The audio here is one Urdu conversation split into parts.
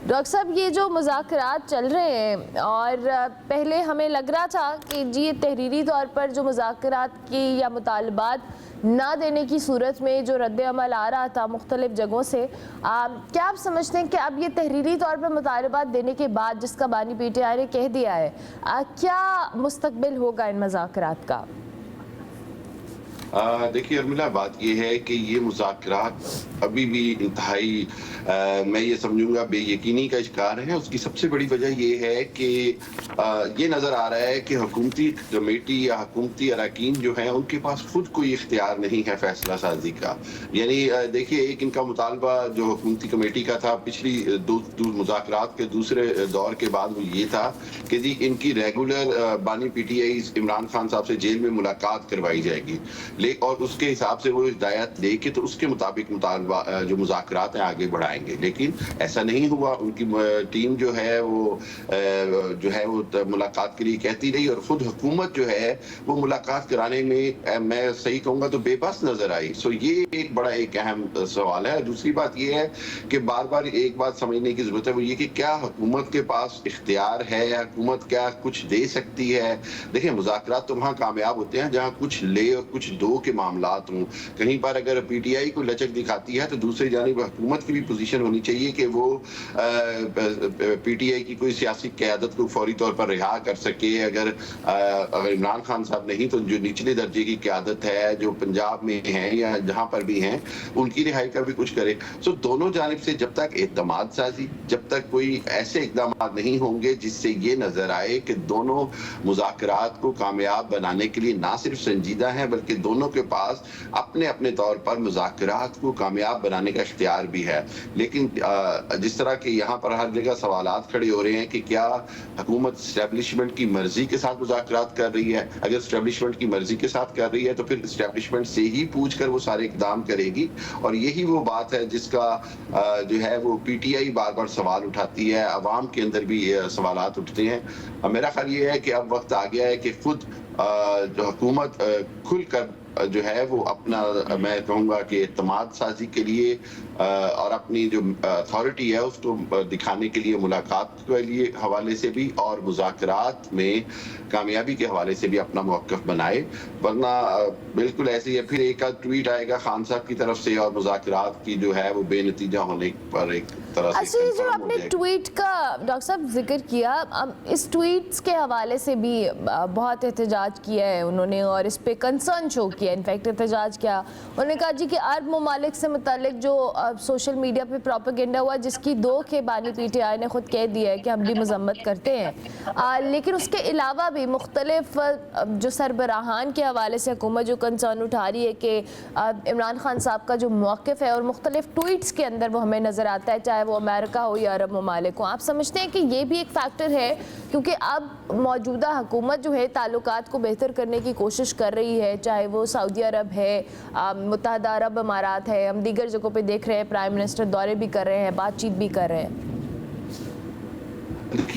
ڈاکٹر صاحب یہ جو مذاکرات چل رہے ہیں اور پہلے ہمیں لگ رہا تھا کہ جی یہ تحریری طور پر جو مذاکرات کی یا مطالبات نہ دینے کی صورت میں جو رد عمل آ رہا تھا مختلف جگہوں سے، کیا آپ سمجھتے ہیں کہ اب یہ تحریری طور پر مطالبات دینے کے بعد جس کا بانی پی ٹی آئی نے کہہ دیا ہے، کیا مستقبل ہوگا ان مذاکرات کا؟ دیکھیے ارملہ، بات یہ ہے کہ یہ مذاکرات ابھی بھی انتہائی میں یہ سمجھوں گا بے یقینی کا شکار ہے۔ اس کی سب سے بڑی وجہ یہ ہے کہ یہ نظر آ رہا ہے کہ حکومتی کمیٹی یا حکومتی اراکین جو ہیں ان کے پاس خود کوئی اختیار نہیں ہے فیصلہ سازی کا۔ یعنی دیکھیے، ایک ان کا مطالبہ جو حکومتی کمیٹی کا تھا پچھلی مذاکرات کے دوسرے دور کے بعد، وہ یہ تھا کہ جی ان کی ریگولر بانی P T I Imran Khan صاحب سے جیل میں ملاقات کروائی جائے گی، اور اس کے حساب سے وہ ہدایت دے کے تو اس کے مطابق جو مذاکرات ہیں آگے بڑھائیں گے۔ لیکن ایسا نہیں ہوا۔ ان کی ٹیم جو ہے وہ ملاقات کے لیے کہتی رہی، اور خود حکومت جو ہے وہ ملاقات کرانے میں میں صحیح کہوں گا تو بے بس نظر آئی۔ یہ ایک بڑا اہم سوال ہے۔ دوسری بات یہ ہے کہ بار بار ایک بات سمجھنے کی ضرورت ہے، وہ یہ کہ کیا حکومت کے پاس اختیار ہے، حکومت کیا کچھ دے سکتی ہے؟ دیکھیں، مذاکرات تو وہاں کامیاب ہوتے ہیں جہاں کچھ لے اور کچھ دو کے معاملات ہوں۔ کہیں پر اگر پی ٹی آئی کو لچک دکھاتی ہے تو دوسری جانب حکومت کی بھی پوزیشن ہونی چاہیے کہ وہ پی ٹی آئی کی کوئی سیاسی قیادت کو فوری طور پر رہا کر سکے۔ اگر عمران خان صاحب نہیں تو جو نچلے درجے کی قیادت ہے جو پنجاب میں ہیں یا جہاں پر بھی ہیں، ان کی رہائی کا بھی کچھ کرے۔ دونوں جانب سے جب تک اعتماد سازی، جب تک کوئی ایسے اقدامات نہیں ہوں گے جس سے یہ نظر آئے کہ دونوں مذاکرات کو کامیاب بنانے کے لیے نہ صرف سنجیدہ ہیں بلکہ دونوں کے پاس اپنے اپنے طور پر مذاکرات کو کامیاب بنانے کا اختیار بھی ہے۔ لیکن جس طرح کہ یہاں پر ہر جگہ سوالات کھڑے ہو رہے ہیں کہ کیا حکومت اسٹیبلشمنٹ کی مرضی کے ساتھ مذاکرات کر رہی ہے؟ اگر اسٹیبلشمنٹ کی مرضی کے ساتھ کر رہی ہے تو پھر اسٹیبلشمنٹ سے ہی پوچھ کر وہ سارے اقدام کرے گی، اور یہی وہ بات ہے جس کا جو ہے وہ پی ٹی آئی بار بار سوال اٹھاتی ہے، عوام کے اندر بھی سوالات اٹھتے ہیں۔ میرا خیال یہ ہے کہ اب وقت آ گیا ہے کہ خود جو حکومت کھل کر جو ہے وہ اپنا، میں کہوں گا کہ اعتماد سازی کے لیے اور اپنی جو اتھارٹی ہے اس کو دکھانے کے لیے ملاقات کے لیے حوالے سے بھی اور مذاکرات میں کامیابی کے حوالے سے بھی اپنا موقف بنائے، ورنہ بالکل ایسے ہی پھر ایک ٹویٹ آئے گا خان صاحب کی طرف سے اور مذاکرات کی جو ہے وہ بے نتیجہ ہونے پر ایک طرح سے اچھا، جو آپ نے ٹویٹ کا ڈاکٹر صاحب ذکر کیا، اس ٹویٹس کے حوالے سے بھی بہت احتجاج کیا ہے انہوں نے اور اس پہ کنسرن شو کیا، انفیکٹ احتجاج کیا۔ انہوں نے کہا جی کہ عرب ممالک سے متعلق جو سوشل میڈیا پہ پروپیگنڈا ہوا جس کی دو کے بانی پی ٹی آئی نے خود کہہ دیا ہے کہ ہم بھی مذمت کرتے ہیں، لیکن اس کے علاوہ بھی مختلف جو سربراہان کے حوالے سے حکومت جو کنسرن اٹھا رہی ہے کہ عمران خان صاحب کا جو موقف ہے اور مختلف ٹویٹس کے اندر وہ ہمیں نظر آتا ہے، چاہے وہ امریکہ ہو یا عرب ممالک ہو، آپ سمجھتے ہیں کہ یہ بھی ایک فیکٹر ہے؟ کیونکہ اب موجودہ حکومت جو ہے تعلقات کو بہتر کرنے کی کوشش کر رہی ہے، چاہے وہ سعودی عرب ہے، متحدہ عرب امارات ہے، ہم دیگر جگہوں پہ دیکھ رہے ہیں پرائم منسٹر دورے بھی کر رہے ہیں، بات چیت بھی کر رہے ہیں۔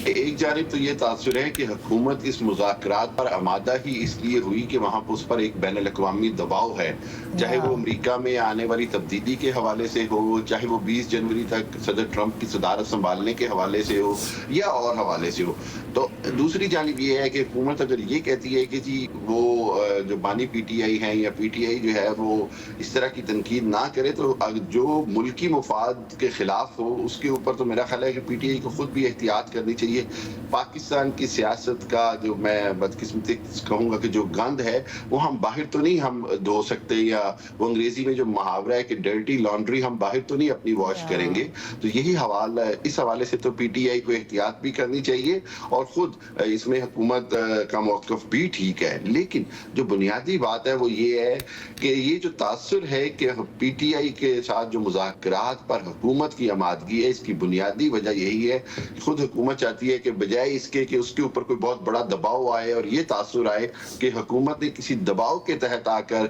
ایک جانب تو یہ تاثر ہے کہ حکومت اس مذاکرات پر آمادہ ہی اس لیے ہوئی کہ وہاں پر اس پر ایک بین الاقوامی دباؤ ہے، چاہے وہ امریکہ میں آنے والی تبدیلی کے حوالے سے ہو، چاہے وہ 20 جنوری تک صدر ٹرمپ کی صدارت سنبھالنے کے حوالے سے ہو یا اور حوالے سے ہو۔ تو دوسری جانب یہ ہے کہ حکومت اگر یہ کہتی ہے کہ جی وہ جو بانی پی ٹی آئی ہیں یا پی ٹی آئی جو ہے وہ اس طرح کی تنقید نہ کرے، تو جو ملکی مفاد کے خلاف ہو اس کے اوپر تو میرا خیال ہے کہ پی ٹی آئی کو خود بھی احتیاط کرنی چاہیے۔ پاکستان کی سیاست کا جو میں بدقسمتی کہوں گا کہ جو گند ہے وہ ہم باہر تو نہیں ہم دھو سکتے، یا وہ انگریزی میں جو محاورہ ہے کہ ڈرٹی لانڈری ہم باہر تو نہیں اپنی واش کریں گے۔ تو یہی حوالہ ہے، اس حوالے سے تو پی ٹی آئی کو احتیاط بھی کرنی چاہیے اور خود اس میں حکومت کا موقف بھی ٹھیک ہے۔ لیکن جو بنیادی بات ہے وہ یہ ہے کہ یہ جو تاثر ہے کہ پی ٹی آئی کے ساتھ جو مذاکرات پر حکومت کی آمادگی ہے، اس کی بنیادی وجہ یہی ہے کہ خود حکومت حکومت چاہتی ہے کہ بجائے اس کے کہ اس کے اوپر کوئی بہت بڑا دباؤ آئے اور یہ تاثر آئے کہ حکومت نے کسی دباؤ کے تحت آ کر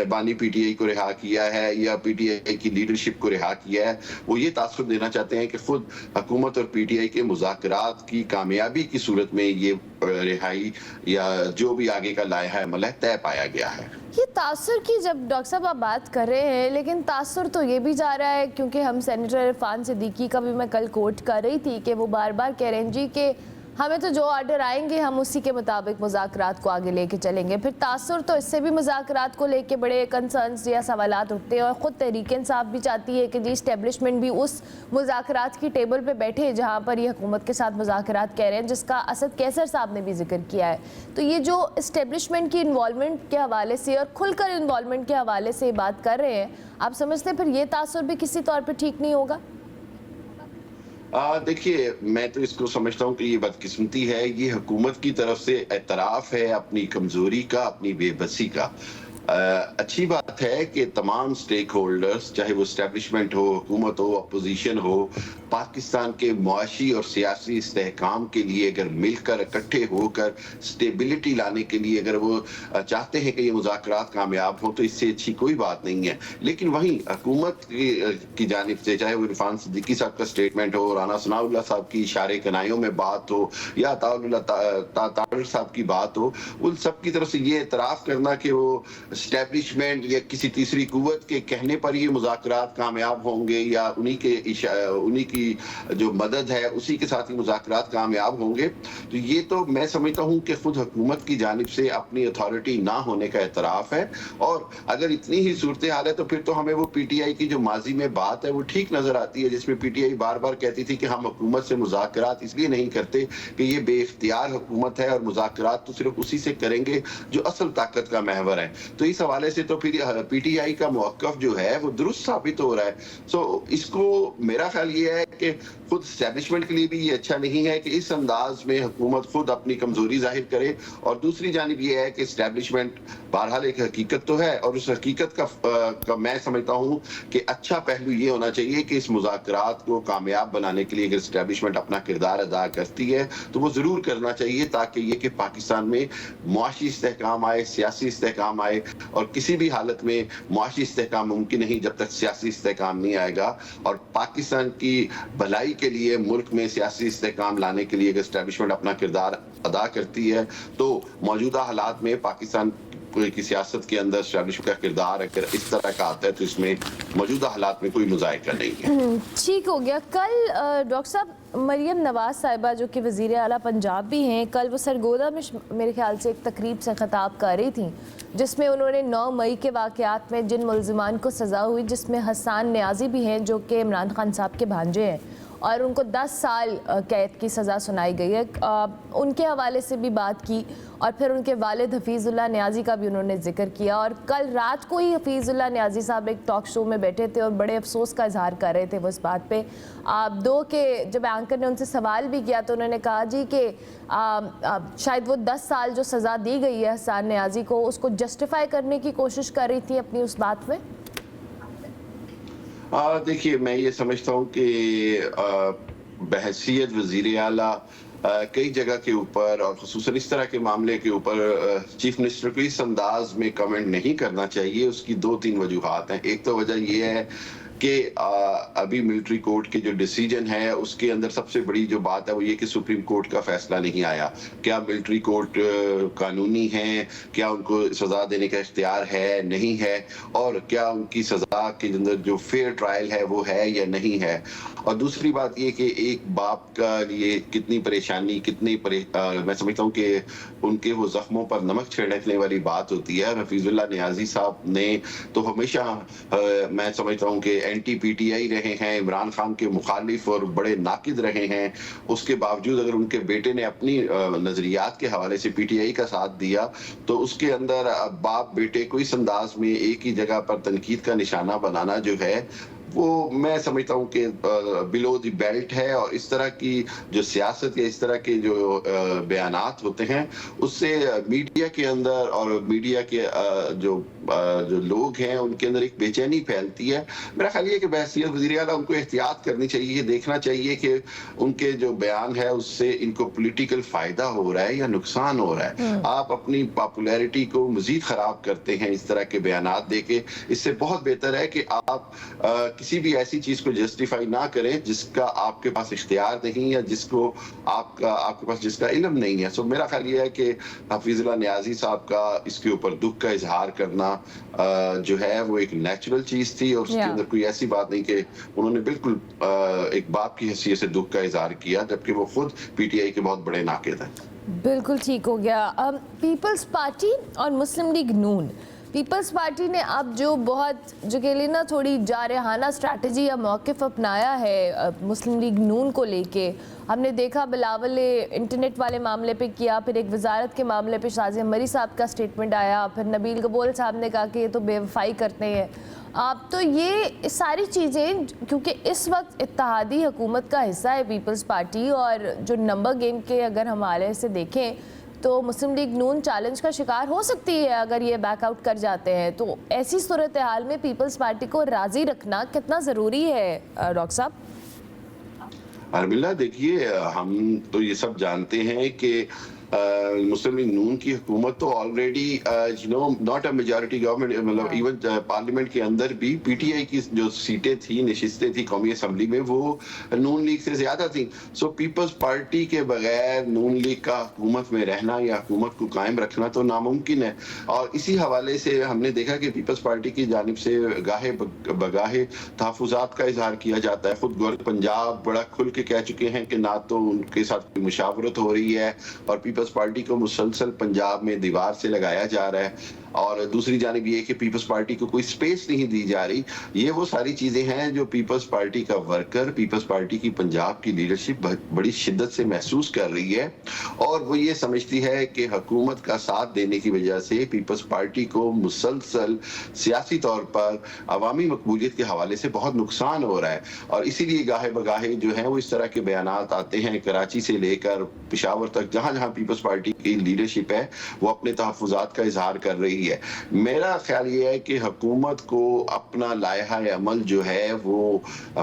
بانی پی ٹی آئی کو رہا کیا ہے یا پی ٹی آئی کی لیڈرشپ کو رہا کیا ہے، وہ یہ تاثر دینا چاہتے ہیں کہ خود حکومت اور پی ٹی آئی کے مذاکرات کی کامیابی کی صورت میں یہ رہائی یا جو بھی آگے کا لائحہ عمل ہے طے پایا گیا ہے۔ یہ تاثر کی جب ڈاکٹر صاحب آپ بات کر رہے ہیں، لیکن تاثر تو یہ بھی جا رہا ہے کیونکہ ہم سینیٹر عرفان صدیقی کا بھی میں کل کوٹ کر رہی تھی کہ وہ بار بار کہہ رہے ہیں جی کہ ہمیں تو جو آرڈر آئیں گے ہم اسی کے مطابق مذاکرات کو آگے لے کے چلیں گے۔ پھر تاثر تو اس سے بھی مذاکرات کو لے کے بڑے کنسرنز یا سوالات اٹھتے ہیں، اور خود تحریک انصاف بھی چاہتی ہے کہ جی اسٹیبلشمنٹ بھی اس مذاکرات کی ٹیبل پہ بیٹھے جہاں پر یہ حکومت کے ساتھ مذاکرات کہہ رہے ہیں، جس کا اسد کیسر صاحب نے بھی ذکر کیا ہے۔ تو یہ جو اسٹیبلشمنٹ کی انوالومنٹ کے حوالے سے اور کھل کر انوالومنٹ کے حوالے سے بات کر رہے ہیں، آپ سمجھتے ہیں پھر یہ تاثر بھی کسی طور پہ ٹھیک نہیں ہوگا؟ دیکھیے، میں تو اس کو سمجھتا ہوں کہ یہ بدقسمتی ہے، یہ حکومت کی طرف سے اعتراف ہے اپنی کمزوری کا، اپنی بے بسی کا۔ اچھی بات ہے کہ تمام سٹیک ہولڈرز، چاہے وہ اسٹیبلشمنٹ ہو، حکومت ہو، اپوزیشن ہو، پاکستان کے معاشی اور سیاسی استحکام کے لیے اگر مل کر اکٹھے ہو کر اسٹیبلٹی لانے کے لیے اگر وہ چاہتے ہیں کہ یہ مذاکرات کامیاب ہوں تو اس سے اچھی کوئی بات نہیں ہے۔ لیکن وہیں حکومت کی جانب سے، چاہے وہ عرفان صدیقی صاحب کا سٹیٹمنٹ ہو، رانا ثناء اللہ صاحب کی اشارے کنائیوں میں بات ہو یا طاہر صاحب کی بات ہو، ان سب کی طرف سے یہ اعتراف کرنا کہ وہ اسٹیبلشمنٹ یا کسی تیسری قوت کے کہنے پر یہ مذاکرات کامیاب ہوں گے یا انہی کی جو مدد ہے اسی کے ساتھ ہی مذاکرات کامیاب ہوں گے، تو یہ تو میں سمجھتا ہوں کہ خود حکومت کی جانب سے اپنی اتھارٹی نہ ہونے کا اعتراف ہے۔ اور اگر اتنی ہی صورتحال ہے تو پھر تو ہمیں وہ پی ٹی آئی کی جو ماضی میں بات ہے وہ ٹھیک نظر آتی ہے، جس میں پی ٹی آئی بار بار کہتی تھی کہ ہم حکومت سے مذاکرات اس لیے نہیں کرتے کہ یہ بے اختیار حکومت ہے اور مذاکرات تو صرف اسی سے کریں گے جو اصل طاقت کا محور ہے۔ تو اس حوالے سے تو پھر پی ٹی آئی کا موقف جو ہے وہ درست ثابت ہو رہا ہے۔ اس کو میرا خیال یہ ہے کہ خود اسٹیبلشمنٹ کے لیے بھی یہ اچھا نہیں ہے کہ اس انداز میں حکومت خود اپنی کمزوری ظاہر کرے، اور دوسری جانب یہ ہے کہ اسٹیبلشمنٹ بہرحال ایک حقیقت تو ہے، اور اس حقیقت کا میں سمجھتا ہوں کہ اچھا پہلو یہ ہونا چاہیے کہ اس مذاکرات کو کامیاب بنانے کے لیے اگر اسٹیبلشمنٹ اپنا کردار ادا کرتی ہے تو وہ ضرور کرنا چاہیے، تاکہ یہ کہ پاکستان میں معاشی استحکام آئے، سیاسی استحکام آئے، اور کسی بھی حالت میں معاشی استحکام ممکن نہیں جب تک سیاسی استحکام نہیں آئے گا۔ اور پاکستان کی بھلائی کے لیے، ملک میں سیاسی استحکام لانے کے لیے اگر اسٹیبلشمنٹ اپنا کردار ادا کرتی ہے تو موجودہ حالات میں پاکستان کی سیاست کے اندر اسٹیبلشمنٹ کا کردار اگر اس طرح کا آتا ہے تو اس میں موجودہ حالات میں کوئی مذائقہ نہیں ہے۔ ٹھیک ہو گیا۔ کل ڈاکٹر صاحب مریم نواز صاحبہ جو کہ وزیر اعلیٰ پنجاب بھی ہیں، کل وہ سرگودا میں میرے خیال سے ایک تقریب سے خطاب کر رہی تھیں، جس میں انہوں نے 9 مئی کے واقعات میں جن ملزمان کو سزا ہوئی، جس میں حسان نیازی بھی ہیں جو کہ عمران خان صاحب کے بھانجے ہیں، اور ان کو 10 سال قید کی سزا سنائی گئی ہے، ان کے حوالے سے بھی بات کی، اور پھر ان کے والد حفیظ اللہ نیازی کا بھی انہوں نے ذکر کیا۔ اور کل رات کو ہی حفیظ اللہ نیازی صاحب ایک ٹاک شو میں بیٹھے تھے اور بڑے افسوس کا اظہار کر رہے تھے وہ اس بات پہ کہ جب اینکر نے ان سے سوال بھی کیا تو انہوں نے کہا جی کہ شاید وہ 10 سال جو سزا دی گئی ہے حسان نیازی کو، اس کو جسٹیفائی کرنے کی کوشش کر رہی تھی اپنی اس بات میں۔ دیکھیے، میں یہ سمجھتا ہوں کہ بحیثیت وزیر اعلیٰ کئی جگہ کے اوپر اور خصوصاً اس طرح کے معاملے کے اوپر چیف منسٹر کو اس انداز میں کمنٹ نہیں کرنا چاہیے۔ اس کی 2-3 وجوہات ہیں۔ ایک تو وجہ یہ ہے کہ ابھی ملٹری کورٹ کے جو ڈیسیجن ہے اس کے اندر سب سے بڑی جو بات ہے وہ یہ کہ سپریم کورٹ کا فیصلہ نہیں آیا۔ کیا ملٹری کورٹ قانونی ہیں؟ کیا ان کو سزا دینے کا اختیار ہے نہیں ہے؟ اور کیا ان کی سزا کے اندر جو فیئر ٹرائل ہے وہ ہے یا نہیں ہے؟ اور دوسری بات یہ کہ ایک باپ کا لیے کتنی پریشانی، میں سمجھتا ہوں کہ ان کے وہ زخموں پر نمک چھڑکنے والی بات ہوتی ہے۔ حفیظ اللہ نیازی صاحب نے تو ہمیشہ میں سمجھتا ہوں کہ اینٹی پی ٹی آئی رہے ہیں، عمران خان کے مخالف اور بڑے ناقد رہے ہیں۔ اس کے باوجود اگر ان کے بیٹے نے اپنی نظریات کے حوالے سے پی ٹی آئی کا ساتھ دیا تو اس کے اندر باپ بیٹے کو اس انداز میں ایک ہی جگہ پر تنقید کا نشانہ بنانا جو ہے وہ میں سمجھتا ہوں کہ بلو دی بیلٹ ہے، اور اس طرح کی جو سیاست یا اس طرح کے جو بیانات ہوتے ہیں اس سے میڈیا کے اندر اور میڈیا کے جو لوگ ہیں ان کے اندر ایک بے چینی پھیلتی ہے۔ میرا خیال یہ کہ بحیثیت وزیر اعلیٰ ان کو احتیاط کرنی چاہیے، دیکھنا چاہیے کہ ان کے جو بیان ہے اس سے ان کو پولیٹیکل فائدہ ہو رہا ہے یا نقصان ہو رہا ہے۔ آپ اپنی پاپولیرٹی کو مزید خراب کرتے ہیں اس طرح کے بیانات دے کے، اس سے بہت بہتر ہے کہ آپ کسی بھی ایسی چیز کو جسٹیفائی نہ کریں جس کا آپ کے پاس اختیار نہیں یا جس کو آپ کے پاس جس کا علم نہیں ہے۔ سو میرا خیال یہ ہے کہ حفیظ اللہ نیازی صاحب کا اس کے اوپر دکھ کا اظہار کرنا جو ہے وہ ایک نیچرل چیز تھی، اور اس کے اندر کوئی ایسی بات نہیں کہ انہوں نے بالکل ایک باپ کی حیثیت سے دکھ کا اظہار کیا، جبکہ وہ خود پی ٹی آئی کے بہت بڑے ناقد ہیں۔ بالکل ٹھیک ہو گیا۔ پیپلز پارٹی اور مسلم لیگ نون، پیپلز پارٹی نے اب جو کہ لیے نا تھوڑی جارحانہ اسٹریٹجی یا موقف اپنایا ہے مسلم لیگ نون کو لے کے، ہم نے دیکھا بلاول نے انٹرنیٹ والے معاملے پہ کیا، پھر ایک وزارت کے معاملے پہ شازیہ مری صاحب کا سٹیٹمنٹ آیا، پھر نبیل گبول صاحب نے کہا کہ یہ تو بے وفائی کرتے ہیں۔ آپ تو یہ ساری چیزیں کیونکہ اس وقت اتحادی حکومت کا حصہ ہے پیپلز پارٹی، اور جو نمبر گیم کے اگر ہم حوالے سے دیکھیں تو مسلم لیگ نون چیلنج کا شکار ہو سکتی ہے اگر یہ بیک آؤٹ کر جاتے ہیں، تو ایسی صورتحال میں پیپلز پارٹی کو راضی رکھنا کتنا ضروری ہے ڈاکٹر صاحب؟ ارملہ دیکھیے، ہم تو یہ سب جانتے ہیں کہ مسلم لیگ نون کی حکومت تو already not a majority government, مطلب ایون پارلیمنٹ کے اندر بھی پی ٹی آئی کی جو سیٹیں تھیں، نشستیں تھیں قومی اسمبلی میں، وہ نون لیگ سے زیادہ تھیں۔ سو پیپلز پارٹی کے بغیر نون لیگ کا حکومت میں رہنا یا حکومت کو قائم رکھنا تو ناممکن ہے، اور اسی حوالے سے ہم نے دیکھا کہ پیپلز پارٹی کی جانب سے گاہے بگاہے تحفظات کا اظہار کیا جاتا ہے۔ خود گورنر پنجاب بڑا کھل کے کہہ چکے ہیں کہ نہ تو ان کے ساتھ کوئی مشاورت ہو رہی ہے، اور پیپلز پارٹی کو مسلسل پنجاب میں دیوار سے لگایا جا رہا ہے، اور دوسری جانب یہ کہ پیپلز پارٹی کو کوئی سپیس نہیں دی جا رہی۔ یہ وہ ساری چیزیں ہیں جو پیپلز پارٹی کا ورکر، پیپلز پارٹی کی پنجاب کی لیڈرشپ بڑی شدت سے محسوس کر رہی ہے، اور وہ یہ سمجھتی ہے کہ حکومت کا ساتھ دینے کی وجہ سے پیپلز پارٹی کو مسلسل سیاسی طور پر عوامی مقبولیت کے حوالے سے بہت نقصان ہو رہا ہے، اور اسی لیے گاہے بگاہے جو ہیں وہ اس طرح کے بیانات آتے ہیں، کراچی سے لے کر پشاور تک جہاں جہاں پیپلز پارٹی کی لیڈرشپ ہے وہ اپنے تحفظات کا اظہار کر رہی ہے۔ میرا خیال یہ ہے کہ حکومت کو اپنا لائحہ عمل جو ہے وہ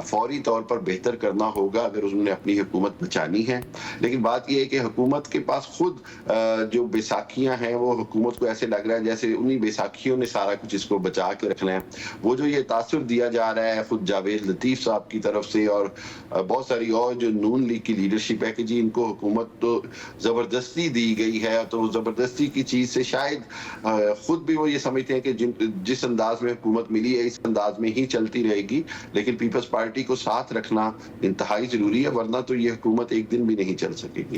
فوری طور پر بہتر کرنا ہوگا اگر انہوں نے اپنی حکومت بچانی ہے، لیکن بات یہ ہے کہ حکومت کے پاس خود جو بیساکھیاں ہیں وہ حکومت کو ایسے لگ رہا ہے جیسے انہی بیساکھیوں نے سارا کچھ اس کو بچا کے رکھنا ہے۔ وہ جو یہ تاثر دیا جا رہا ہے خود جاوید لطیف صاحب کی طرف سے اور بہت ساری اور جو نون لیگ کی لیڈرشپ ہے کہ جی ان کو حکومت تو زبردستی دی گئی ہے، تو زبردستی کی چیز سے شاید خود بھی وہ یہ سمجھتے ہیں کہ جس انداز میں حکومت ملی ہے اس انداز میں ہی چلتی رہے گی، لیکن پیپلز پارٹی کو ساتھ رکھنا انتہائی ضروری ہے، ورنہ تو یہ حکومت ایک دن بھی نہیں چل سکے گی۔